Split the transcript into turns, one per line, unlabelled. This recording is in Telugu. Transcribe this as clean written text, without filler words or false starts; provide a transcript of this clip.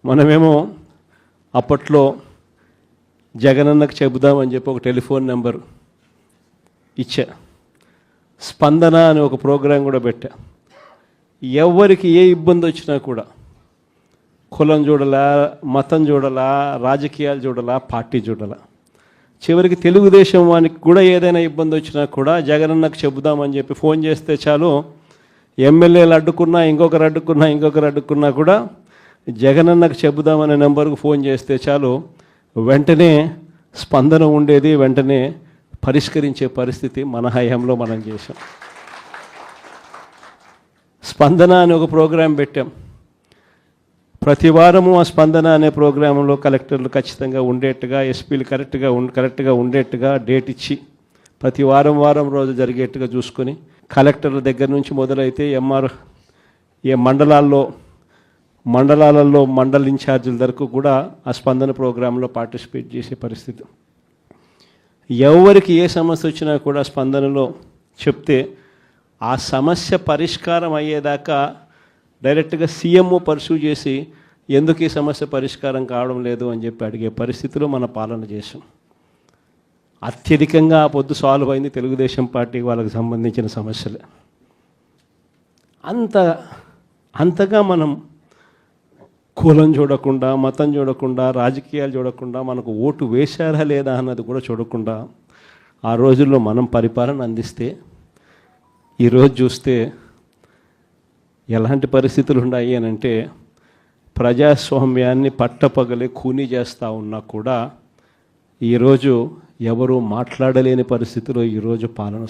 మనమేమో అప్పట్లో జగనన్నకు చెబుదామని చెప్పి ఒక టెలిఫోన్ నెంబర్ ఇచ్చా, స్పందన అనే ఒక ప్రోగ్రాం కూడా పెట్టా. ఎవరికి ఏ ఇబ్బంది వచ్చినా కూడా కులం చూడలా, మతం చూడలా, రాజకీయాలు చూడలా, పార్టీ చూడలా, చివరికి తెలుగుదేశం వానికి కూడా ఏదైనా ఇబ్బంది వచ్చినా కూడా జగనన్నకు చెబుదామని చెప్పి ఫోన్ చేస్తే చాలు, ఎమ్మెల్యేలు అడ్డుకున్నా, ఇంకొకరు అడ్డుకున్నా కూడా జగనన్నకు చెబుదామనే నెంబర్కు ఫోన్ చేస్తే చాలు, వెంటనే స్పందన ఉండేది, వెంటనే పరిష్కరించే పరిస్థితి మన హయాంలో మనం చేశాం. స్పందన అనే ఒక ప్రోగ్రాం పెట్టాం. ప్రతి వారము ఆ స్పందన అనే ప్రోగ్రాంలో కలెక్టర్లు ఖచ్చితంగా ఉండేట్టుగా, ఎస్పీలు కరెక్ట్గా ఉండేట్టుగా డేట్ ఇచ్చి ప్రతి వారం రోజు జరిగేట్టుగా చూసుకొని, కలెక్టర్ల దగ్గర నుంచి మొదలైతే మండలాలలో మండల ఇన్ఛార్జీల వరకు కూడా ఆ స్పందన ప్రోగ్రాంలో పార్టిసిపేట్ చేసే పరిస్థితి. ఎవరికి ఏ సమస్య వచ్చినా కూడా స్పందనలో చెప్తే ఆ సమస్య పరిష్కారం అయ్యేదాకా డైరెక్ట్గా సీఎంఓ పర్సూ చేసి ఎందుకు ఈ సమస్య పరిష్కారం కావడం లేదు అని చెప్పి అడిగే పరిస్థితిలో మన పాలన చేసాం. అత్యధికంగా ఆ పొద్దు సాల్వ్ అయింది తెలుగుదేశం పార్టీ వాళ్ళకి సంబంధించిన సమస్యలే. అంతగా మనం కులం చూడకుండా, మతం చూడకుండా, రాజకీయాలు చూడకుండా, మనకు ఓటు వేశారా లేదా అన్నది కూడా చూడకుండా ఆ రోజుల్లో మనం పరిపాలన అందిస్తే ఈరోజు చూస్తే ఎలాంటి పరిస్థితులు ఉన్నాయి అని అంటే, ప్రజాస్వామ్యాన్ని పట్టపగలే ఖూనీ చేస్తూ ఉన్నా కూడా ఈరోజు ఎవరు మాట్లాడలేని పరిస్థితిలో ఈరోజు పాలన